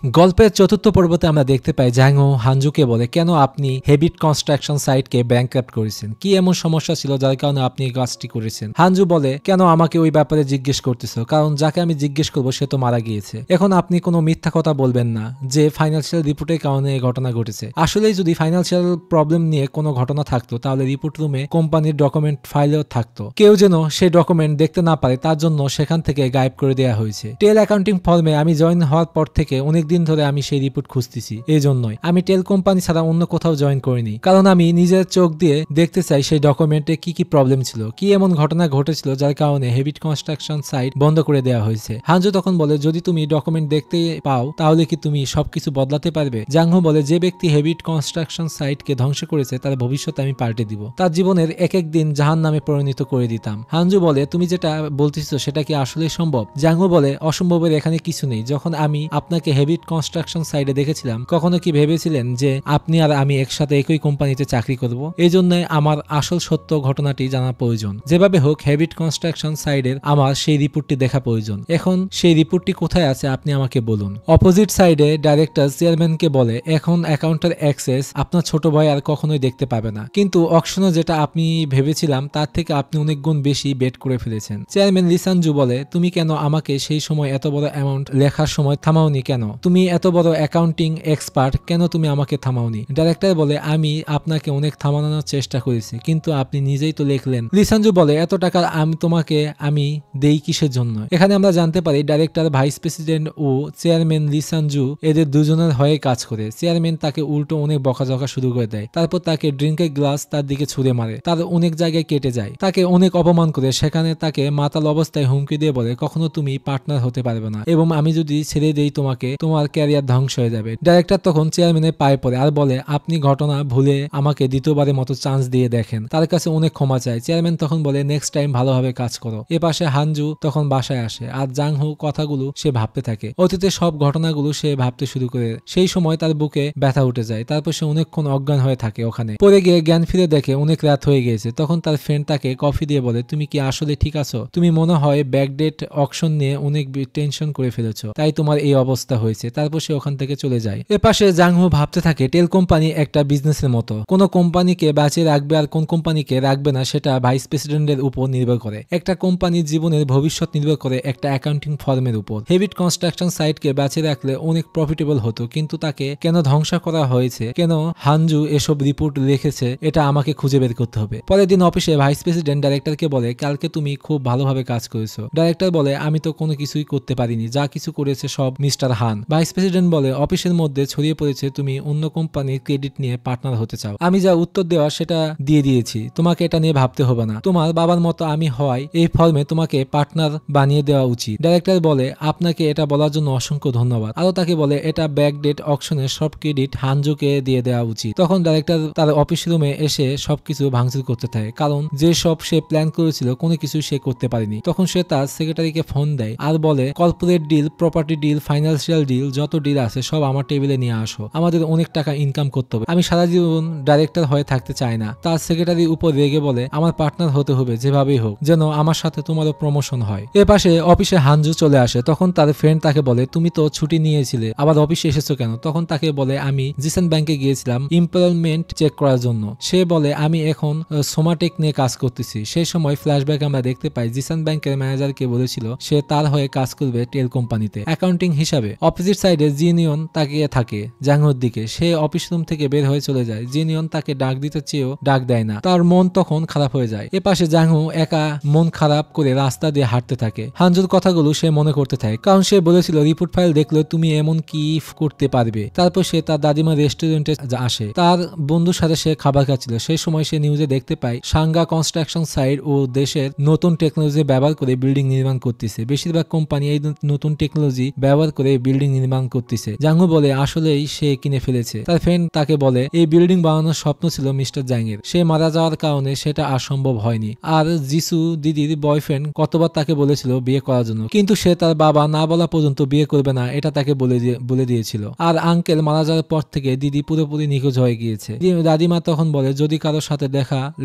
গল্পের চতুর্থ পর্বতে আমরা দেখতে পাই জাংহো হানজুকে বলে, কেন আপনি হেবিট কনস্ট্রাকশন সাইটকে ব্যাংক্রাপ্ট করেছেন? কি এমন সমস্যা ছিল যার কারণে আপনি এই কাজটি করেছেন? হানজু বলে, কেন আমাকে ওই ব্যাপারে জিজ্ঞেস করতেছো? কারণ যাকে আমি জিজ্ঞেস করবো সে তো মারা গিয়েছে। এখন আপনি কোনো মিথ্যা কথা বলবেন না যে ফাইন্যান্সিয়াল রিপোর্টের কারণে এই ঘটনা ঘটেছে। আসলেই যদি ফাইন্যান্সিয়াল প্রবলেম নিয়ে কোনো ঘটনা থাকতো তাহলে রিপোর্ট রুমে কোম্পানির ডকুমেন্ট ফাইলেও থাকতো। কেউ যেন সেই ডকুমেন্ট দেখতে না পারে তার জন্য সেখান থেকে গায়েব করে দেওয়া হয়েছে। টেল অ্যাকাউন্টিং ফর্মে আমি জয়েন হওয়ার পর থেকে অনেকদিন ধরে আমি সেই রিপোর্ট খুঁজতেছি। এই জন্যই আমি টেল কোম্পানি ছাড়া অন্য কোথাও জয়েন করিনি, কারণ আমি নিজের চোখ দিয়ে দেখতে চাই সেই ডকুমেন্টে কি কি প্রবলেম ছিল, কি এমন ঘটনা ঘটেছিল যার কারণে হেবিট কনস্ট্রাকশন সাইট বন্ধ করে দেওয়া হয়েছে। হানজো তখন বলে, যদি তুমি ডকুমেন্ট দেখতে পাও তাহলে কি তুমি সবকিছু বদলাতে পারবে? জাংহো বলে, যে ব্যক্তি হেবিট কনস্ট্রাকশন সাইটকে ধ্বংস করেছে তার ভবিষ্যৎ আমি পাল্টে দিব, তার জীবনের এক এক দিন জাহান নামে পরিণত করে দিতাম। হানজো বলে, তুমি যেটা বলতেছো সেটা কি আসলে সম্ভব? জাংহো বলে, অসম্ভবের এখানে কিছু নেই। যখন আমি আপনাকে হেবিট কনস্ট্রাকশন সাইডে দেখেছিলাম কখনো কি ভেবেছিলেন যে আপনি আর আমি একসাথে একই কোম্পানিতে চাকরি করব? এই জন্য আমার আসল সত্য ঘটনাটি জানা প্রয়োজন। যেভাবে হোক হেবিট কনস্ট্রাকশন সাইডের আমার সেই রিপোর্টটি দেখা প্রয়োজন। এখন সেই রিপোর্টটি কোথায় আছে আপনি আমাকে বলুন। অপোজিট সাইডে ডাইরেক্টর চেয়ারম্যানকে বলে, এখন অ্যাকাউন্টের অ্যাক্সেস আপনার ছোট ভাই আর কখনোই দেখতে পাবে না, কিন্তু অকশনে যেটা আপনি ভেবেছিলাম তার থেকে আপনি অনেক গুণ বেশি বেট করে ফেলেছেন। চেয়ারম্যান লিসানজু বলে, তুমি কেন আমাকে সেই সময় এত বড় অ্যামাউন্ট লেখার সময় থামাওনি? কেন তুমি এত বড় অ্যাকাউন্টিং এক্সপার্ট, কেন তুমি আমাকে থামাওনি? ডাইরেক্টর বলে, আমি আপনাকে অনেক থামানোর চেষ্টা করেছি কিন্তু আপনি নিজেই তো লিখলেন। লিসানজু বলে, এত টাকা তোমাকে আমি দেই কিসের জন্য? এখানে আমরা জানতে পারি ডাইরেক্টর, ভাইস প্রেসিডেন্ট ও চেয়ারম্যান লিসানজু এদের দুজনের হয়ে কাজ করে। চেয়ারম্যান তাকে উল্টো অনেক বকাঝকা শুরু করে দেয়, তারপর তাকে ড্রিঙ্কের গ্লাস তার দিকে ছুঁড়ে মারে, তার অনেক জায়গায় কেটে যায়, তাকে অনেক অপমান করে সেখানে তাকে মাতাল অবস্থায় হুমকি দিয়ে বলে, কখনো তুমি পার্টনার হতে পারবে না এবং আমি যদি ছেড়ে দেই তোমাকে, তোমার ক্যারিয়ার ধ্বংস হয়ে যাবে। ডাইরেক্টর তখন চেয়ারম্যানের পায়ে পড়ে আর বলে, আপনি ঘটনা ভুলে আমাকে দ্বিতীয়বারের মতো চান্স দিয়ে দেখেন। তার কাছে অনেক ক্ষমা চায়। চেয়ারম্যান তখন বলে, নেক্সট টাইম ভালোভাবে কাজ করো। এ পাশে হানজু তখন বাসায় আসে আর জাংহো কথাগুলো সে ভাবতে থাকে। অতীতের সব ঘটনাগুলো সে ভাবতে শুরু করে। সেই সময় তার বুকে ব্যথা উঠে যায়, তারপর সে অনেকক্ষণ অজ্ঞান হয়ে থাকে ওখানে। পরে গিয়ে জ্ঞান ফিরে দেখে অনেক রাত হয়ে গিয়েছে। তখন তার ফ্রেন্ড তাকে কফি দিয়ে বলে, তুমি কি আসলে ঠিক আছো? তুমি মনে হয় ব্যাকডেট অকশন নিয়ে অনেক টেনশন করে ফেলেছো, তাই তোমার এই অবস্থা হয়েছে। তারপর সে ওখান থেকে চলে যায়। এপাশে জাংহো ভাবতে থাকে, টেল কোম্পানি একটা বিজনেসের মতো। কোন কোম্পানিকে বাঁচিয়ে রাখবে আর কোন কোম্পানিকে রাখবে না সেটা ভাইস প্রেসিডেন্টের উপর নির্ভর করে। একটা কোম্পানির জীবনের ভবিষ্যৎ নির্ভর করে একটা অ্যাকাউন্টিং ফর্মের উপর। হেবিট কনস্ট্রাকশন সাইটকে বাঁচিয়ে রাখলে অনেক প্রফিটেবল হতো, কিন্তু তাকে কেন ধ্বংস করা হয়েছে, কেন হানজু এসব রিপোর্ট লিখেছে, এটা আমাকে খুঁজে বের করতে হবে। পরের দিন অফিসে ভাইস প্রেসিডেন্ট ডাইরেক্টরকে বলে, কালকে তুমি খুব ভালোভাবে কাজ করেছো। ডাইরেক্টর বলে, আমি তো কোনো কিছুই করতে পারিনি, যা কিছু করেছে সব মিস্টার হান। ভাইস প্রেসিডেন্ট বলে, অফিসের মধ্যে ছড়িয়ে পড়েছে তুমি অন্য কোম্পানির ক্রেডিট নিয়ে পার্টনার হতে চাও। আমি যা উত্তর দেওয়া সেটা দিয়ে দিয়েছি, তোমাকে এটা নিয়ে ভাবতে হবে না। তোমার বাবার মতো আমি হওয়ায় এই ফর্মে তোমাকে পার্টনার বানিয়ে দেওয়া উচিত। ডাইরেক্টর বলে, আপনাকে এটা বলার জন্য অসংখ্য ধন্যবাদ। আরো তাকে বলে, এটা ব্যাকডেট অকশনের সব ক্রেডিট হানজুকে দিয়ে দেওয়া উচিত। তখন ডাইরেক্টর তার অফিস রুমে এসে সবকিছু ভাঙচুর করতে থাকে, কারণ যে সব সে প্ল্যান করেছিল কোনো কিছু সে করতে পারেনি। তখন সে তার সেক্রেটারিকে ফোন দেয় আর বলে, corporate deal, property deal, financial deal, যত ডিল আছে সব আমার টেবিলে নিয়ে আসো। আমাদের অনেক টাকা ইনকাম করতে হবে। আমি সারা জীবন ডাইরেক্টর হয়ে থাকতে চাই না। তার সেক্রেটারির উপর রেগে বলে, আমার পার্টনার হতে হবে যেভাবেই হোক, যেন আমার সাথে তোমারও প্রমোশন হয়। এর পাশে অফিসে হানজু চলে আসে। তখন তার ফ্রেন্ড তাকে বলে, তুমি তো ছুটি নিয়েছিলে, আবার অফিসে এসেছো কেন? তখন তাকে বলে, আমি জিসান ব্যাংকে গিয়েছিলাম এমপ্লয়মেন্ট চেক করার জন্য। সে বলে, আমি এখন সোমাটেক নিয়ে কাজ করতেছি। সেই সময় ফ্ল্যাশব্যাক আমরা দেখতে পাই জিসান ব্যাংকের ম্যানেজারকে বলেছিল সে তার হয়ে কাজ করবে টেল কোম্পানিতে অ্যাকাউন্টিং হিসাবে। অপোজিট সাইডে জিনিয়ন তাকিয়ে থাকে জাংহোর দিকে। সে অফিস রুম থেকে বের হয়ে চলে যায়। জিনিয়ন তাকে ডাক দিতে চেয়েও ডাক দেয় না, তার মন তখন খারাপ হয়ে যায়। এপাশে জাংহো একা মন খারাপ করে রাস্তা দিয়ে হাঁটতে থাকে। হানজুর কথাগুলো সে মনে করতে থাকে, কারণ সে বলেছিল রিপোর্ট ফাইল দেখলে তুমি এমন কি করতে পারবে। তারপর সে তার দাদিমা রেস্টুরেন্টে আসে, তার বন্ধুর সাথে সে খাবার খাচ্ছিল। সেই সময় সে নিউজে দেখতে পায় সাঙ্গা কনস্ট্রাকশন সাইট ও দেশের নতুন টেকনোলজি ব্যবহার করে বিল্ডিং নির্মাণ করতেছে। বেশিরভাগ কোম্পানি এই নতুন টেকনোলজি ব্যবহার করে বিল্ডিং নির্মাণ করতেছে। জাংহো বলে, আসলেই সে কিনে ফেলেছে। তার ফ্রেন্ড তাকে বলে, এই বিল্ডিং বানানোর স্বপ্ন ছিল মিস্টার জাংয়ের, সে মারা যাওয়ার কারণে সেটা আর সম্ভব হয়নি। আর জিসু দিদির বয়ফ্রেন্ড কতবার তাকে বলেছিল বিয়ে করার জন্য, কিন্তু সে তার বাবা না বলা পর্যন্ত বিয়ে করবে না এটা তাকে বলে দিয়েছিল। আর আঙ্কেল মারা যাওয়ার পর থেকে দিদি পুরোপুরি নিখোঁজ হয়ে গিয়েছে। দাদিমা তখন বলে, যদি কারোর সাথে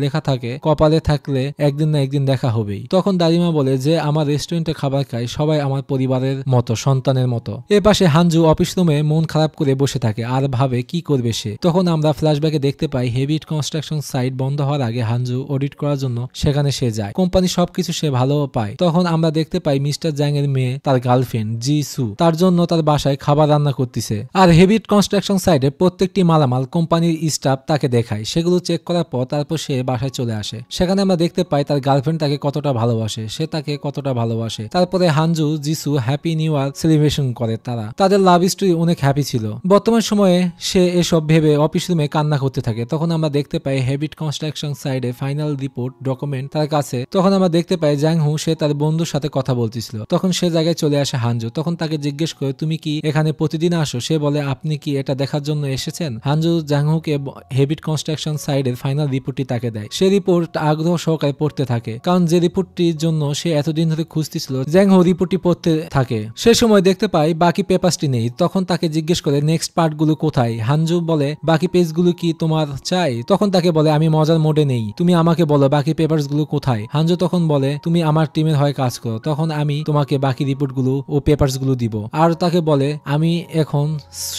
লেখা থাকে কপালে থাকলে একদিন না একদিন দেখা হবেই। তখন দাদিমা বলে যে আমার রেস্টুরেন্টে খাবার খাই সবাই আমার পরিবারের মতো, সন্তানের মতো। এর পাশে এপাশে হানজু অফিস রুমে মন খারাপ করে বসে থাকে আর ভাবে কি করবে সে। তখন আমরা ফ্ল্যাশব্যাকে দেখতে পাই হেভি কনস্ট্রাকশন সাইট বন্ধ হওয়ার আগে হানজু অডিট করার জন্য সেখানে সে যায়। কোম্পানি সবকিছু সে ভালো পায়। তখন আমরা দেখতে পাই মিস্টার জ্যাং এর মেয়ে তার গার্লফ্রেন্ড জি সু তার জন্য তার বাসায় খাবার রান্না করতেছে। আর হেভি কনস্ট্রাকশন সাইটে প্রত্যেকটি মালামাল কোম্পানির স্টাফ তাকে দেখায়। সেগুলো চেক করার পর তারপর সে বাসায় চলে আসে। সেখানে আমরা দেখতে পাই তার গার্লফ্রেন্ড তাকে কতটা ভালোবাসে, সে তাকে কতটা ভালোবাসে। তারপরে Hanju Jisu happy new year celebration করে। তাদের লাভ স্টোরি অনেক হ্যাপি ছিল। বর্তমান সময়ে সে এসব ভেবে অফিস রুমে কান্না করতে থাকে। তখন আমরা দেখতে পাই হেভি কনস্ট্রাকশন সাইডে ফাইনাল রিপোর্ট ডকুমেন্ট তার কাছে। তখন আমরা দেখতে পাই জ্যাং হু সে তার বন্ধুর সাথে কথা বলতেছিল। তখন সে জায়গায় চলে আসে হানজু। তখন তাকে জিজ্ঞেস করে তুমি কি এখানে প্রতিদিন আসো? সে বলে আপনি কি এটা দেখার জন্য এসেছেন? হানজু জ্যাং হুকে হেভি কনস্ট্রাকশন সাইডের ফাইনাল রিপোর্টটি তাকে দেয়। সে রিপোর্ট আগ্রহ সহকারে পড়তে থাকে, কারণ যে রিপোর্টটির জন্য সে এতদিন ধরে খুঁজতেছিল। জ্যাং হু রিপোর্টটি পড়তে থাকে। সে সময় দেখতে পাই বাকি পেপারসটি নেই। তখন তাকে জিজ্ঞেস করে নেক্সট পার্টগুলো কোথায়? হানজু বলে বাকি পেজগুলো কি তোমার চাই? তখন তাকে বলে আমি মজার মোডে নেই, তুমি আমাকে বলো বাকি পেপারসগুলো কোথায়। হানজু তখন বলে তুমি আমার টিমের হয়ে কাজ করো, তখন আমি তোমাকে বাকি রিপোর্টগুলো ও পেপারসগুলো দিব। আর তাকে বলে আমি এখন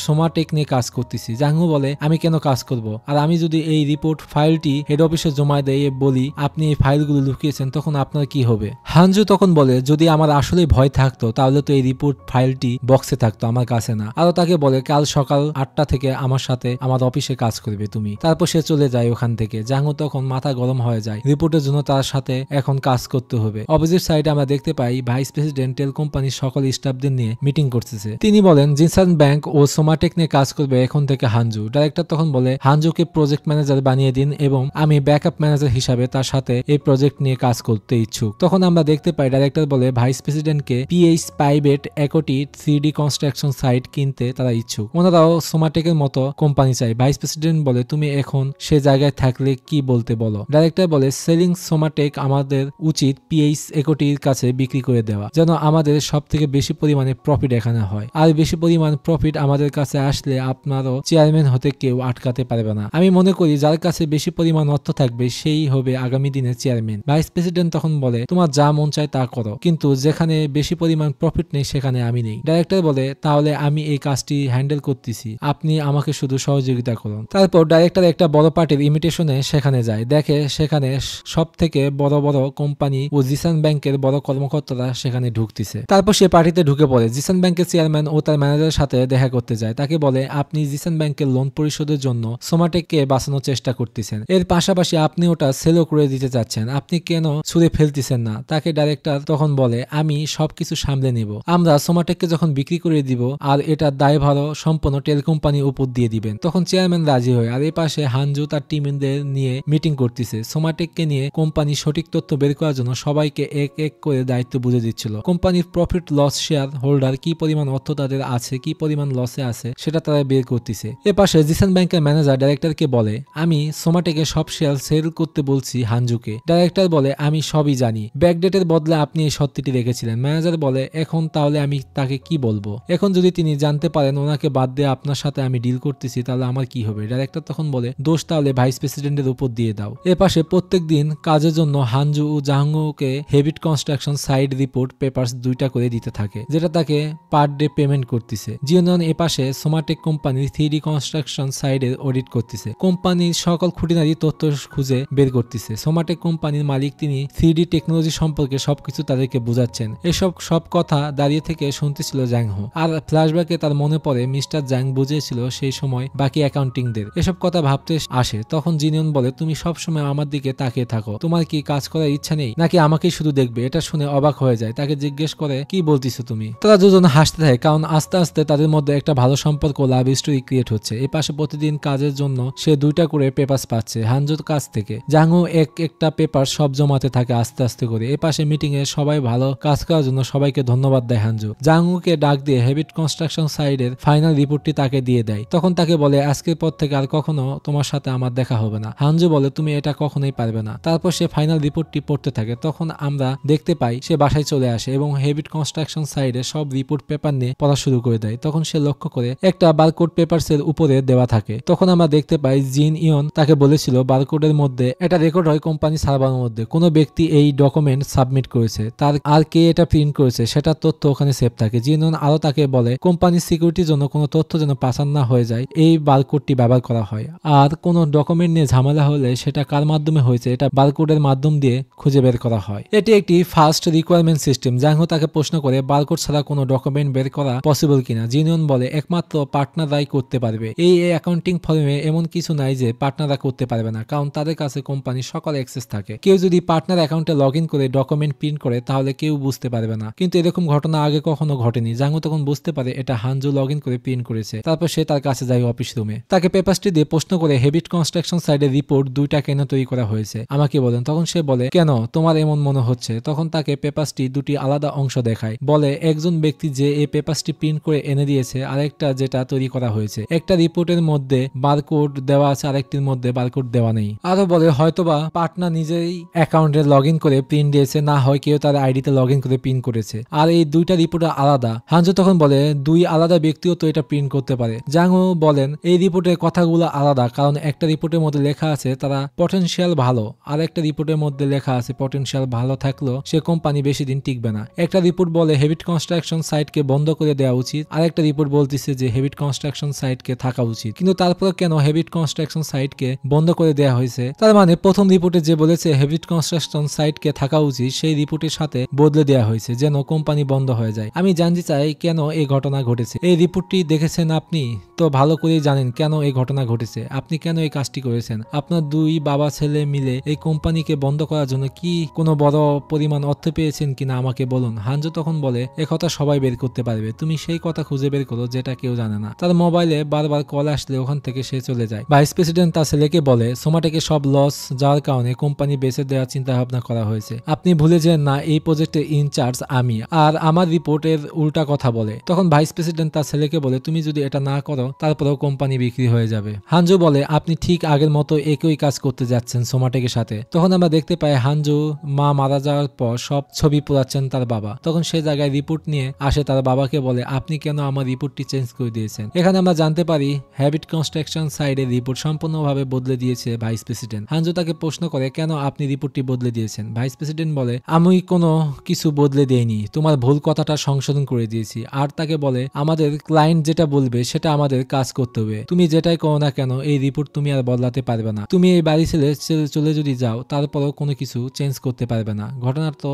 সোমাটেক নিয়ে কাজ করতেছি। জাংহু বলে আমি কেন কাজ করব? আর আমি যদি এই রিপোর্ট ফাইলটি হেড অফিসে জমা দিয়ে বলি আপনি এই ফাইলগুলো লুকিয়েছেন তখন আপনার কি হবে? হানজু তখন বলে যদি আমার আসলে ভয় থাকতো তাহলে তো এই রিপোর্ট ফাইলটি বক্সে থাকতো, আমার কাছে না। আরো তাকে বলে কাল সকাল 8টা থেকে আমার সাথে আমার অফিসে কাজ করবে তুমি। তারপর সে চলে যায় ওখান থেকে। জাংহু তখন মাথা গরম হয়ে যায়, রিপোর্টের জন্য তার সাথে এখন কাজ করতে হবে। অপোজিট সাইডে আমরা দেখতে পাই ভাইস প্রেসিডেন্ট টেল কোম্পানির সকল স্টাফদের নিয়ে মিটিং করতেছে। তিনি বলেন জিনসান ব্যাংক ও সোমাটেক নিয়ে কাজ করবে এখন থেকে হানজু। ডাইরেক্টর তখন বলে হানজুকে প্রজেক্ট ম্যানেজার বানিয়ে দিন এবং আমি ব্যাকআপ ম্যানেজার হিসাবে তার সাথে এই প্রজেক্ট নিয়ে কাজ করতে ইচ্ছুক। তখন আমরা দেখতে পাই ডাইরেক্টর বলে ভাইস প্রেসিডেন্টকে PH private equity 3D construction site কিনতে তারা ইচ্ছুক। ওনারাও সোমাটেকের মতো কোম্পানি চাই। ভাইস প্রেসিডেন্ট বলে তুমি এখন সে জায়গায় থাকলে কি বলতে বলো? ডাইরেক্টর বলে সেলিং সোমাটেক আমাদের উচিত পিএইচ ইকুইটির কাছে বিক্রি করে দেওয়া, যেন আমাদের সব থেকে বেশি পরিমাণে প্রফিট এখানে হয়। আর বেশি পরিমাণ প্রফিট আমাদের কাছে আসলে আপনারও চেয়ারম্যান হতে কেউ আটকাতে পারবে না। আমি মনে করি যার কাছে বেশি পরিমাণ অর্থ থাকবে সেই হবে আগামী দিনের চেয়ারম্যান। ভাইস প্রেসিডেন্ট তখন বলে তোমার যা মন চায় তা করো, কিন্তু যেখানে বেশি পরিমাণ প্রফিট নেই সেখানে আমি নেই। ডাইরেক্টর বলে তাহলে আমি এই কাজটি হ্যান্ডেল করতেছি, আপনি আমাকে শুধু সহযোগিতা করুন। তারপর ডাইরেক্টর একটা বড় পার্টির ইমিটেশনে সেখানে যায়। দেখে সেখানে সব থেকে বড় বড় কোম্পানি ও জিসান ব্যাংকের বড় কর্মকর্তারা সেখানে ঢুকতেছে। তারপর সে পার্টিতে ঢুকে পড়ে। জিসান ব্যাংকের চেয়ারম্যান ও তার ম্যানেজারের সাথে দেখা করতে যায়। তাকে বলে আপনি জিসান ব্যাংকের লোন পরিশোধের জন্য সোমাটেককে বাঁচানোর চেষ্টা করতেছেন, এর পাশাপাশি আপনি ওটা সেলও করে দিতে চাচ্ছেন, আপনি কেন ছুঁড়ে ফেলতেছেন না? তাকে ডাইরেক্টর তখন বলে আমি সবকিছু সামলে নেব, আমরা সোমাটেককে যখন বিক্রি করে দিব আর এটার দায়ভারও সম্পূর্ণ টেল কোম্পানির উপর দিয়ে দিবেন। তখন চেয়ারম্যান রাজি হয়। আর এই পাশে হানজু তার টিমদের নিয়ে মিটিং করতেছে। সোমাটেককে নিয়ে কোম্পানি সঠিক তথ্য বের করার জন্য সবাইকে এক এক করে দায়িত্ব বুঝে দিচ্ছিল। কোম্পানির প্রফিট লস শেয়ার হোল্ডার কি পরিমাণ অর্থ তাদের আছে, কি পরিমাণ লসে আছে সেটা তারা বের করতেছে। এ পাশে জিসান ব্যাংকের ম্যানেজার ডাইরেক্টরকে বলে আমি সোমাটেকে সব শেয়ার সেল করতে বলছি হানজুকে। ডাইরেক্টর বলে আমি সবই জানি, ব্যাকডেটের বদলে আপনি এই সত্যিটি রেখেছিলেন। ম্যানেজার বলে এখন তাহলে আমি তাকে কি বলবো? এখন যদি তিনি জানতে পারেন ওনাকে বাদ দিয়ে আপনার সাথে আমি ডিল করতেছি তাহলে আমার কি হবে? ডাইরেক্টর তখন বলে দোষ তাহলে ভাইস প্রেসিডেন্টের উপর দিয়ে দাও। এ পাশে প্রত্যেক দিন কাজের জন্য হানজু ও জাহাঙ্গুকে heavy construction site report papers 2টা করে দিতে থাকে, যেটা তাকে পার ডে পেমেন্ট করতেছে। জিওনন এ পাশে সোমাটেক কোম্পানির 3D কনস্ট্রাকশন সাইডের অডিট করতেছে, কোম্পানির সকল খুঁটিনাটি তথ্য খুঁজে বের করতেছে। সোমাটেক কোম্পানির মালিক তিনি 3D টেকনোলজি সম্পর্কে সবকিছু তাদেরকে বোঝাচ্ছেন। এসব সব কথা দাঁড়িয়ে থেকে শুনতেছিল জ্যাংহো। আর ফ্ল্যাশব্যাকে তার মনে পড়ে মিস্টার জ্যাং বুঝিয়েছিল সেই সময় বাকি অ্যাকাউন্টিংদের। এসব কথা ভাবতে আসে। তখন জিনিয়ন বলে তুমি সবসময় আমার দিকে তাকিয়ে থাকো, তোমার কি কাজ করার ইচ্ছা নেই নাকি আমাকেই শুধু দেখবে? এটা শুনে অবাক হয়ে যায়। তাকে জিজ্ঞেস করে কি বলতিছো তুমি? তারা দুজন হাসতে থাকে, কারণ আস্তে আস্তে তাদের মধ্যে একটা ভালো সম্পর্ক লাভ স্টোরি ক্রিয়েট হচ্ছে। এই পাশে প্রতিদিন কাজের জন্য সে 2টা করে পেপারস পাচ্ছে হানজুর কাছ থেকে। জাংহু একটা পেপার সব জমাতে থাকে আস্তে আস্তে করে। এ পাশে মিটিং এ সবাই ভালো কাজ করার জন্য সবাইকে ধন্যবাদ দেয় হানজু। জাংহুকে ডাক দিয়ে হেভি কনস্ট্রাকশন সাইডের ফাইনাল রিপোর্টটি তাকে দিয়ে দেয়। তখন তাকে বলে আজকের পর থেকে আর কখনো তোমার সাথে আমার দেখা হবে না। হানজু বলে তুমি এটা কখনোই পারবে না। তারপর সে ফাইনাল রিপোর্টটি পড়তে থাকে। তখন আমরা দেখতে পাই সে বাসায় চলে আসে এবং হেভি কনস্ট্রাকশন সাইডে সব রিপোর্ট পেপার নিয়ে পড়া শুরু করে দেয়। তখন সে লক্ষ্য করে একটা বারকোড পেপারস এর উপরে দেওয়া থাকে। তখন আমরা দেখতে পাই জিন ইয়ন তাকে বলেছিল বারকোডের মধ্যে এটা রেকর্ড হয় কোম্পানি সার্ভারের মধ্যে, কোনো ব্যক্তি এই ডকুমেন্ট সাবমিট করেছে, তার আর কে এটা প্রিন্ট করেছে সেটার তথ্য ওখানে সেভ থাকে। জিন ইয়ন আরো তাকে তাকে বলে কোম্পানির সিকিউরিটির জন্য কোনো তথ্য যেন পাচার না হয়ে যায় এই বারকোডটি ব্যবহার করা হয়। আর কোনো ডকুমেন্ট নিয়ে ঝামেলা হলে সেটা কার মাধ্যমে হয়েছে এটা বারকোডের মাধ্যম দিয়ে খুঁজে বের করা হয়। এটি একটি ফার্স্ট রিকোয়ারমেন্ট সিস্টেম। জাংহো তাকে প্রশ্ন করে বারকোড ছাড়া কোনো ডকুমেন্ট বের করা পসিবল কিনা। জিনিয়ন বলে একমাত্র পার্টনাররাই করতে পারবে। এই অ্যাকাউন্টিং ফর্মে এমন কিছু নাই যে পার্টনাররা করতে পারবে না, কারণ তাদের কাছে কোম্পানির সকল অ্যাক্সেস থাকে। কেউ যদি পার্টনার অ্যাকাউন্টে লগ ইন করে ডকুমেন্ট প্রিন্ট করে তাহলে কেউ বুঝতে পারবে না, কিন্তু এরকম ঘটনা আগে কখনো ঘটেনি। জাংহো তখন বুঝতে পারে এটা হানজু লগ ইন করে প্রিন্ট করেছে। তারপর সে তার কাছে যায় অফিস রুমে, তাকে পেপারসটি দিয়ে প্রশ্ন করে হেবিট কনস্ট্রাকশন সাইডের রিপোর্ট দুইটা কেন তৈরি করা হয়েছে আমাকে বলেন। তখন সে বলে কেন তোমার এমন মনে হচ্ছে। তখন তাকে পেপারসটি দুটি আলাদা অংশ দেখায়, বলে একজন ব্যক্তি যে এই পেপারসটি প্রিন্ট করে এনে দিয়েছে, আরেকটা যেটা তৈরি করা হয়েছে। একটা রিপোর্টের মধ্যে বারকোড দেওয়া আছে, আরেকটির মধ্যে বারকোড দেওয়া নেই। আরো বলে হয়তোবা পার্টনার নিজেই অ্যাকাউন্টে লগ ইন করে প্রিন্ট দিয়েছে, না হয় কেউ তার আইডিতে লগ ইন করে প্রিন্ট করেছে, আর এই দুইটা রিপোর্ট আলাদা। হানজো তখন বলে দুই আলাদা ব্যক্তিও তো এটা প্রিন্ট করতে পারে। জাংহো বলেন এই রিপোর্টের কথাগুলো আলাদা, কারণ একটা রিপোর্টের মধ্যে লেখা আছে তারা পটেনশিয়াল ভালো, আর একটা রিপোর্টের মধ্যে লেখা আছে পটেনশিয়াল ভালো থাকলেও সে কোম্পানি বেশি দিন টিকবে না। একটা রিপোর্ট বলে হেবিট কনস্ট্রাকশন সাইটকে বন্ধ করে দেওয়া উচিত, আর একটা রিপোর্ট বলতেছে যে হেবিট কনস্ট্রাকশন সাইটকে থাকা উচিত। কিন্তু তারপর কেন হেবিট কনস্ট্রাকশন সাইটকে বন্ধ করে দেওয়া হয়েছে? তার মানে প্রথম রিপোর্টে যে বলেছে হেবিট কনস্ট্রাকশন সাইটকে থাকা উচিত, সেই রিপোর্টের সাথে বদলে দেওয়া হয়েছে যেন কোম্পানি বন্ধ হয়ে যায়। আমি জানতে চাই কেন এই ঘটনা ঘটেছে। এই রিপোর্টটি দেখেছেন আপনি তো ভালো করেই জানেন কেন এই ঘটনা ঘটেছে। আপনি কেন এই কাজটি করেছেন? আপনার দুই বাবা ছেলে মিলে এই কোম্পানিকে বন্ধ করার জন্য কি কোনো বড় পরিমাণ অর্থ পেয়েছেন কিনা আমাকে বলুন। হানজো তখন বলে একথা সবাই বের করতে পারবে, তুমি সেই কথা খুঁজে বের করো যেটা কেউ জানে না। তার মোবাইলে বারবার কল আসলে ওখান থেকে সে চলে যায়। ভাইস প্রেসিডেন্ট তার ছেলেকে বলে সোমাটেকে সব লস যাওয়ার কারণে কোম্পানি বেঁচে দেওয়ার চিন্তা ভাবনা করা হয়েছে। আপনি ভুলে যান না এই প্রজেক্টের ইনচার্জ আমি, আর আমার রিপোর্টের উল্টা কথা বলে। তখন ভাইস প্রেসিডেন্ট তার ছেলেকে বলে তুমি যদি এটা না করো তারপরেও কোম্পানি বিক্রি হয়ে যাবে। হানজো বলে আপনি ঠিক আগের মতো একই কাজ করতে যাচ্ছেন সোমাটেকের সাথে। তখন আমরা দেখতে পাই হানজো মা মারা যাওয়ার পর সব ছবি পোড়াচ্ছেন তার বাবা। তখন সে জায়গায় রিপোর্ট নিয়ে আসে, তার বাবাকে বলে আপনি কেন আমার রিপোর্টটি চেঞ্জ করে দিয়েছেন। এখানে আমরা জানতে পারি হ্যাবিট কনস্ট্রাকশন সাইডের রিপোর্ট সম্পূর্ণভাবে বদলে দিয়েছে ভাইস প্রেসিডেন্ট। হানজো তাকে প্রশ্ন করে কেন আপনি রিপোর্টটি বদলে দিয়েছেন। ভাইস প্রেসিডেন্ট বলে আমি কোনো কিছু বদলে দেইনি, তোমার ভুল কথাটা সংশোধন করে দিয়েছি। আর তাকে বলে আমাদের ক্লায়েন্ট যেটা বলবে সেটা আমাদের কাজ করতে হবে, তুমি যেটাই করো না কেন এই রিপোর্ট তুমি আর বদলাতে পারবে না। তুমি এই বাড়ি ছেড়ে চলে যদি যাও তারপরও কোনো কিছু চেঞ্জ করতে পারবে না, ঘটনা তো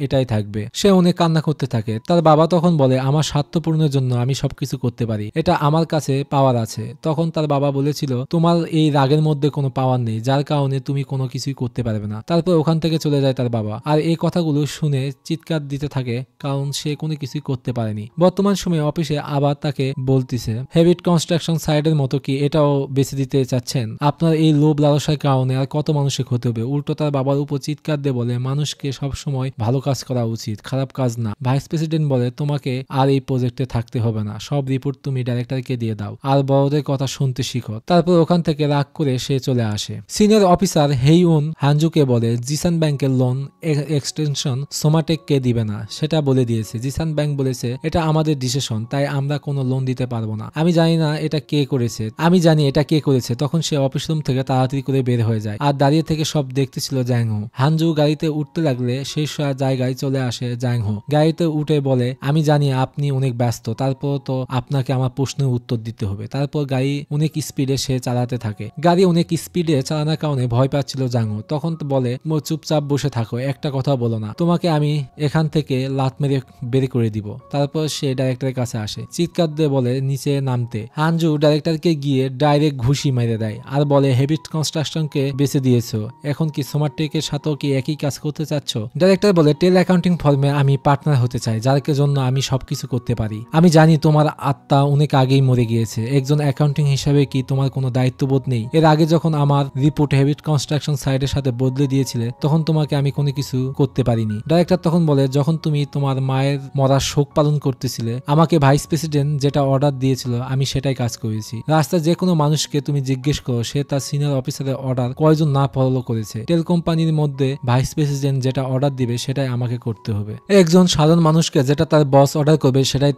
এটাই থাকবে। সে অনেক কান্না করতে থাকে। তার বাবা তখন বলে আমার স্বার্থ পূরণের জন্য আমি সবকিছু করতে পারি, এটা আমার কাছে পাওয়ার আছে। তখন তার বাবা বলেছিল তোমার এই রাগের মধ্যে কোনো পাওয়ার নেই, যার কারণে তুমি কোনো কিছুই করতে পারবে না। তারপর ওখান থেকে চলে যায় তার বাবা, আর এই কথাগুলো শুনে চিৎকার দিতে থাকে কারণ সে কোনো কিছুই করতে পারেনি। বর্তমান সময়ে অফিসে আবার তাকে বলতেছে হেবিট কনস্ট্রাকশন সাইডের মতো কি এটাও বেছে দিতে চাচ্ছেন? আপনার এই লোভ লালসার কারণে আর কত মানুষের ক্ষতি হবে। উল্টো তার বাবার উপর চিৎকার দিয়ে বলে মানুষকে সবসময় ভালো কাজ করা উচিত, খারাপ কাজ না। ভাইস প্রেসিডেন্ট বলে তোমাকে আর এই প্রজেক্টে থাকতে হবে না, সব রিপোর্ট তুমি ডাইরেক্টরকে দিয়ে দাও, আর বড়দের কথা শুনতে শিখো। তারপর ওখান থেকে রাগ করে সে চলে আসে। সিনিয়র অফিসার হেইউন হানজুকে বলে জিসান ব্যাংকের লোন এক্সটেনশন সোমাটেককে দিবে না, সেটা বলে দিয়েছে। জিসান ব্যাংক বলেছে এটা আমাদের ডিসিশন, তাই আমরা কোনো লোন দিতে পারবো না। আমি জানি না এটা কে করেছে, আমি জানি এটা কে করেছে। তখন সে অফিস রুম থেকে তাড়াতাড়ি করে বের হয়ে যায়, আর দাঁড়িয়ে থেকে সব দেখতেছিল জাংহো। হানজু গাড়িতে উঠতে লাগলে সেই জায়গায় চলে আসে জাংহো। গাড়িতে উঠে বলে আমি জানি আপনি অনেক ব্যস্ত, তারপর তো আপনাকে আমার প্রশ্নের উত্তর দিতে হবে। তারপর গাড়ি অনেক স্পিডে সে চালাতে থাকে। গাড়ি অনেক স্পিডে চালানোর কারণে ভয় পাচ্ছিল জাংহো। তখন বলে চুপচাপ বসে থাকো, একটা কথা বলো না, তোমাকে আমি এখান থেকে লাত মেরে বের করে দিব। তারপর সে ডাইরেক্টরের কাছে আসে, চিৎকার দিয়ে বলে নিচে নামতে। হানজু ডাইরেক্টরকে গিয়ে ডাইরেক্ট ঘুষি মেরে দেয়, আর বলে হেবিট কনস্ট্রাকশনকে বেছে দিয়েছো, এখন কি সোমাটেকের সাথেও কি একই কাজ করতে চাচ্ছ? ডাইরেক্টর বলে টেল অ্যাকাউন্টিং ফর্মে আমি পার্টনার হতে চাই, যার জন্য আমি সবকিছু করতে পারি। আমি জানি তোমার আত্মা অনেক আগেই মরে গিয়েছে, একজন অ্যাকাউন্টিং হিসাবে কি তোমার কোনো দায়িত্ববোধ নেই? এর আগে যখন আমার রিপোর্ট হেবিট কনস্ট্রাকশন সাইডের সাথে বদলে দিয়েছিলে তখন তোমাকে আমি কোনো কিছু করতে পারিনি। ডাইরেক্টর তখন বলে যখন তুমি তোমার মায়ের মরার শোক পালন করতেছিলে আমাকে ভাইস প্রেসিডেন্ট যেটা অর্ডার দিয়েছিল আমি সেটাই কাজ করেছি। রাস্তায় যে কোনো মানুষকে তুমি জিজ্ঞেস করো সে তার সিনিয়র অফিসারের অর্ডার কয়জন না ফলো করেছে। টেল কোম্পানির মধ্যে ভাইস প্রেসিডেন্ট যেটা অর্ডার দিবে সেটাই আমাকে করতে হবে। একজন সাধারণ মানুষকে যেটা তার বস অর্ডার করবে সেটাই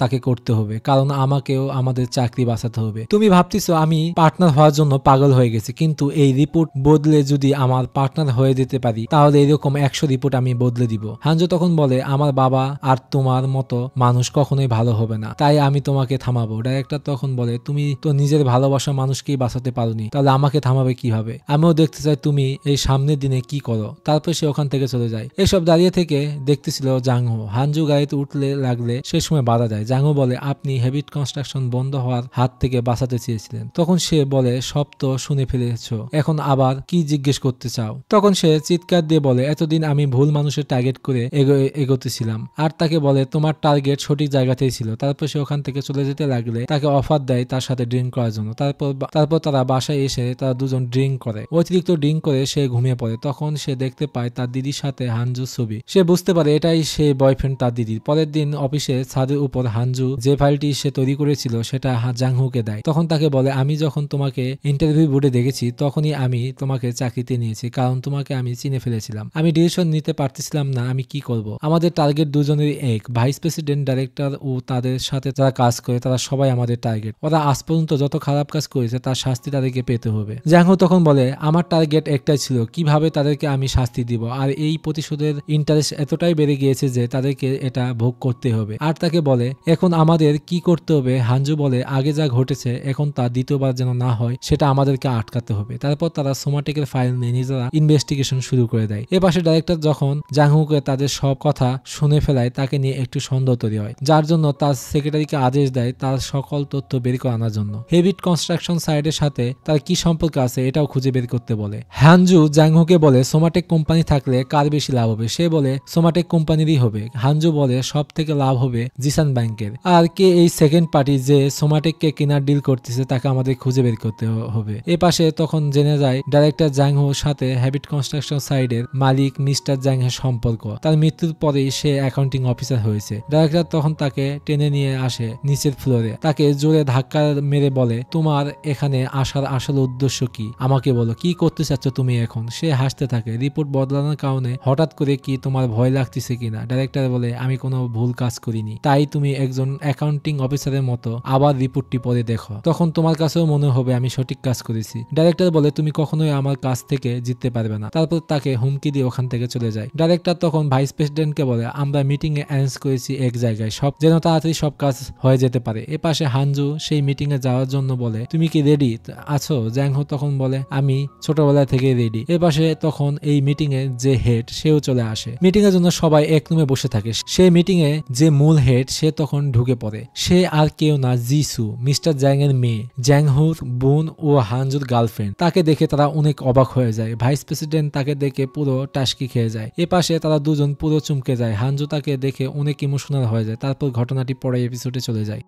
তাকে করতে হবে, কারণ আমাকেও আমাদের চাকরি বাঁচাতে হবে। তুমি ভাবতেছো আমি পার্টনার হওয়ার জন্য পাগল হয়ে গেছি, কিন্তু এই রিপোর্ট বদলে যদি আমার পার্টনার হয়ে যেতে পারি তাহলে এরকম 100 রিপোর্ট আমি বদলে দিব। হানজো তখন বলে আমার বাবা আর তোমার মতো মানুষ মানুষ কখনোই ভালো হবে না, তাই আমি তোমাকে থামাবো। ডাইরেক্টর তখন বলে তুমি তো নিজের ভালোবাসা মানুষকেই বাঁচাতে পারোনি, তাহলে আমাকে থামাবে কিভাবে? আমিও দেখতে চাই তুমি এই সামনের দিনে কি করো। তারপর সে ওখান থেকে চলে যায়। এসব দাঁড়িয়ে থেকে দেখতেছিল জাংহো। হানজু গাড়িতে উঠলে লাগলে সে সময় বাধা দেয়। জাংহো বলে আপনি হেবিট কনস্ট্রাকশন বন্ধ হওয়ার হাত থেকে বাঁচাতে চেয়েছিলেন। তখন সে বলে সব তো শুনে ফেলেছো, এখন আবার কি জিজ্ঞেস করতে চাও? তখন সে চিৎকার দিয়ে বলে এতদিন আমি ভুল মানুষের টার্গেট করে এগোতেছিলাম। আর তাকে বলে তোমার টার্গেট সঠিক জায়গাতেই ছিল। তারপর সে ওখান থেকে চলে যেতে লাগলে তাকে অফার দেয় তার সাথে ড্রিঙ্ক করার জন্য। তারপর তারা বাসায় এসে তারা দুজন ড্রিঙ্ক করে। অতিরিক্ত ড্রিঙ্ক করে সে ঘুমিয়ে পড়ে। তখন সে দেখতে পায় তার দিদির সাথে হানজুর ছবি। সে বুঝতে পারে এটাই সে বয়ফ্রেন্ড তার দিদির। পরের দিন অফিসে ছাদের উপর হানজু যে ফাইলটি সে তৈরি করেছিল সেটা জাংহুকে দেয়। তখন তাকে বলে আমি যখন তোমাকে ইন্টারভিউ বোর্ডে দেখেছি তখনই আমি তোমাকে চাকরিতে নিয়েছি, কারণ তোমাকে আমি চিনে ফেলেছিলাম। আমি ডিসিশন নিতে পারতেছিলাম না আমি কি করব। আমাদের টার্গেট দুজনেরই এক, ভাইস প্রেসিডেন্ট, ডাইরেক্টর ও তাদের সাথে যারা কাজ করে তারা সবাই আমাদের টার্গেট। ওরা আজ পর্যন্ত যত খারাপ কাজ করেছে তার শাস্তি তাদেরকে পেতে হবে। জাংহু তখন বলে আমার টার্গেট একটাই ছিল, কিভাবে তাদেরকে আমি শাস্তি দিব। আর এই প্রতিশোধের ইন্টারেস্ট এতটাই বেড়ে গিয়েছে যে তাদেরকে এটা ভোগ করতে হবে। আর তাকে বলে এখন আমাদের কি করতে হবে? হানজু বলে আগে যা ঘটেছে এখন তা দ্বিতীয়বার যেন না হয় সেটা আমাদেরকে আটকাতে হবে। তারপর তারা সোমাটেকের ফাইল নিয়ে নিজেরা ইনভেস্টিগেশন শুরু করে দেয়। এ পাশে ডাইরেক্টর যখন জাংহুকে তাদের সব কথা শুনে ফেলায় তাকে নিয়ে একটু সন্দেহ তৈরি হয়, যার জন্য তার সেক্রেটারিকে আদেশ দেয় তার সকল তথ্য বের করে আনার জন্য। হেবিট কনস্ট্রাকশন সাইটের সাথে তার কি সম্পর্ক আছে এটাও খুঁজে বের করতে বলে। হানজু জাংহুকে বলে সোমাটেক কোম্পানি থাকলে কার বেশি লাভ হবে? সে বলে সোমাটেক কোম্পানিরই হবে। হানজু বলে সব থেকে লাভ হবে জিসান ব্যাংকের। আর কে এই সেকেন্ড পার্টি যে সোমাটেককে কেনার ডিল করতেছে তাকে আমাদের খুঁজে বের করতে হবে। এ পাশে তখন জেনে যায় ডাইরেক্টর জাংহুর সাথে হেবিট কনস্ট্রাকশন সাইডের মালিক মিস্টার জাংহের সম্পর্ক। তার মৃত্যুর পরেই সে অ্যাকাউন্টিং অফিসার হয়েছে। ডাইরেক্টর তখন তাকে টেনে নিয়ে আসে নিচের ফ্লোরে, তাকে জোরে ধাক্কা মেরে বলে তোমার এখানে আসার আসল উদ্দেশ্য কি? আমাকে বলো, কি করতে চাচ্ছ তুমি এখন? সে হাসতে থাকে। রিপোর্ট বদলানোর কারণে হঠাৎ করে কি তোমার ভয় লাগতেছে কিনা? ডাইরেক্টর বলে আমি কোনো ভুল কাজ করিনি, তাই তুমি একজন অ্যাকাউন্টিং অফিসারের মতো আবার রিপোর্টটি পড়ে দেখো, তখন তোমার কাছেও মনে হবে আমি সঠিক কাজ করেছি। ডাইরেক্টর বলে তুমি কখনোই আমার কাছ থেকে জিততে পারবে না। তারপর তাকে হুমকি দিয়ে ওখান থেকে চলে যায়। ডাইরেক্টর তখন ভাইস প্রেসিডেন্টকে বলে আমরা মিটিং এ অ্যারেঞ্জ করেছি এক জায়গায়, সব যেন তাড়াতাড়ি সব কাজ হয়ে যেতে পারে। এ পাশে হানজু সেই মিটিং এ যাওয়ার জন্য বলে তুমি কি রেডি আছো? জাংহো তখন বলে আমি ছোটবেলা থেকে রেডি। এ পাশে তখন এই মিটিং এ যে হেড সেও চলে আসে। মিটিং এর জন্য সবাই এক রুমে বসে থাকে। সেই মিটিং এ যে মূল হেড সে তখন ঢুকে পড়ে। সে আর কেউ না জিসু, মিস্টার জ্যাং এর মেয়ে, জাংহুর বোন ও হানজুর গার্লফ্রেন্ড। তাকে দেখে তারা অনেক অবাক হয়ে যায়। ভাইস প্রেসিডেন্ট তাকে দেখে পুরো টাসকি খেয়ে যায়। এ পাশে তারা দুজন পুরো চমকে যায়। হানজু তাকে দেখে অনেক ইমোশনাল হয়ে যায়। তারপর ঘটনাটি পরের এপিসোডে চলে যায়।